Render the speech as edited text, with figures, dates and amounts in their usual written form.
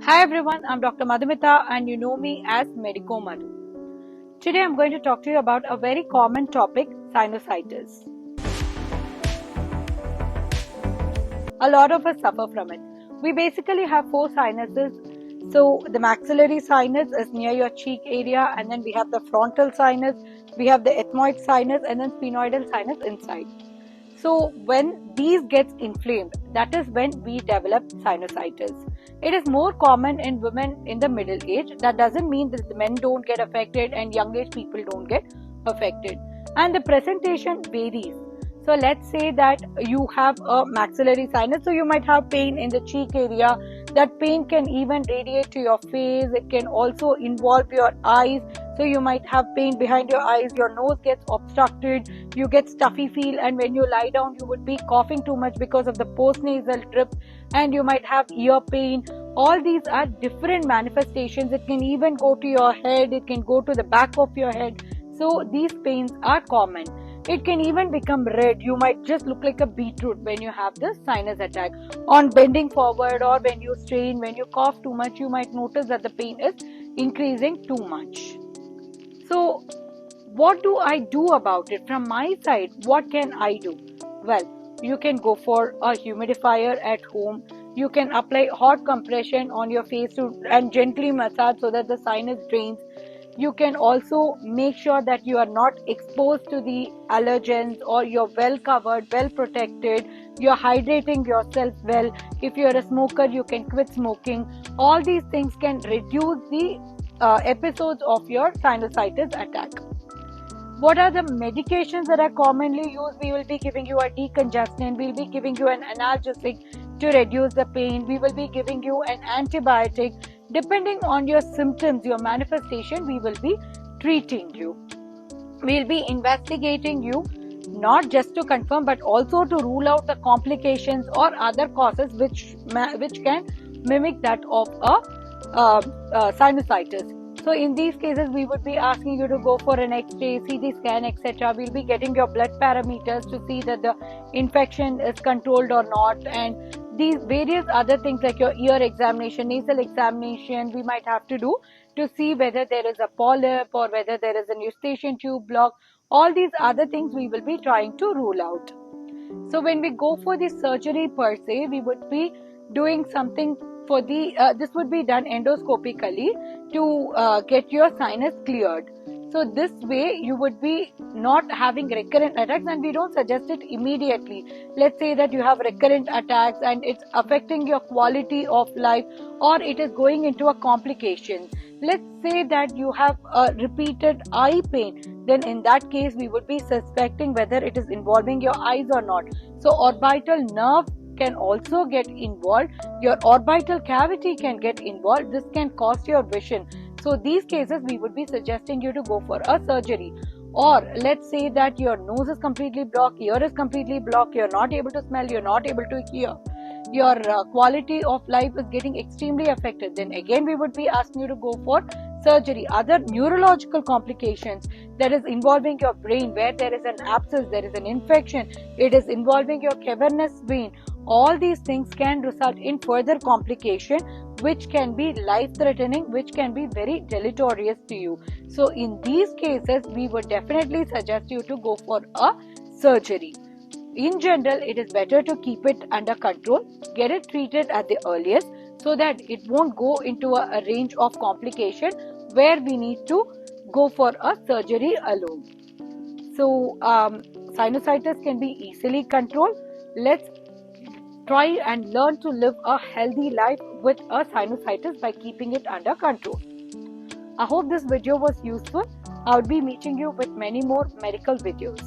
Hi everyone, I'm Dr. Madhumita and you know me as Medico Madhu. Today I'm going to talk to you about a very common topic, sinusitis. A lot of us suffer from it. We basically have four sinuses. So the maxillary sinus is near your cheek area, and then we have the frontal sinus, we have the ethmoid sinus, and then sphenoidal sinus inside. So when these gets inflamed, that is when we develop sinusitis. It is more common in women in the middle age. That doesn't mean that the men don't get affected and young age people don't get affected. And the presentation varies. So let's say that you have a maxillary sinus, so you might have pain in the cheek area. That pain can even radiate to your face. It can also involve your eyes. So you might have pain behind your eyes, your nose gets obstructed, you get stuffy feel, and when you lie down you would be coughing too much because of the postnasal drip, and you might have ear pain. All these are different manifestations. It can even go to your head, it can go to the back of your head. So these pains are common. It can even become red. You might just look like a beetroot when you have this sinus attack. On bending forward or when you strain, when you cough too much, you might notice that the pain is increasing too much. So, what do I do about it? From my side, what can I do? Well, you can go for a humidifier at home. You can apply hot compression on your face and gently massage so that the sinus drains. You can also make sure that you are not exposed to the allergens, or you're well covered, well protected. You're hydrating yourself well. If you're a smoker, you can quit smoking. All these things can reduce the episodes of your sinusitis attack. What are the medications that are commonly used? We will be giving you a decongestant, we'll be giving you an analgesic to reduce the pain, we will be giving you an antibiotic. Depending on your symptoms, your manifestation, we will be treating you. We'll be investigating you not just to confirm but also to rule out the complications or other causes which can mimic that of a sinusitis. So in these cases, we would be asking you to go for an X-ray, CT scan, etc. We'll be getting your blood parameters to see that the infection is controlled or not, and these various other things like your ear examination, nasal examination, we might have to do to see whether there is a polyp or whether there is an eustachian tube block. All these other things we will be trying to rule out. So when we go for the surgery per se, we would be doing something for the this would be done endoscopically to get your sinus cleared. So this way you would be not having recurrent attacks, and we don't suggest it immediately. Let's say that you have recurrent attacks and it's affecting your quality of life, or it is going into a complication. Let's say that you have a repeated eye pain, then in that case we would be suspecting whether it is involving your eyes or not. So orbital nerve can also get involved, your orbital cavity can get involved. This can cost your vision. So these cases we would be suggesting you to go for a surgery. Or let's say that your nose is completely blocked, ear is completely blocked, you're not able to smell, you're not able to hear, your quality of life is getting extremely affected, then again we would be asking you to go for surgery. Other neurological complications, that is involving your brain, where there is an abscess, there is an infection, it is involving your cavernous vein. All these things can result in further complication which can be life-threatening, which can be very deleterious to you. So in these cases, we would definitely suggest you to go for a surgery. In general, it is better to keep it under control, get it treated at the earliest so that it won't go into a range of complication where we need to go for a surgery alone. So, sinusitis can be easily controlled. Let's try and learn to live a healthy life with a sinusitis by keeping it under control. I hope this video was useful. I will be meeting you with many more medical videos.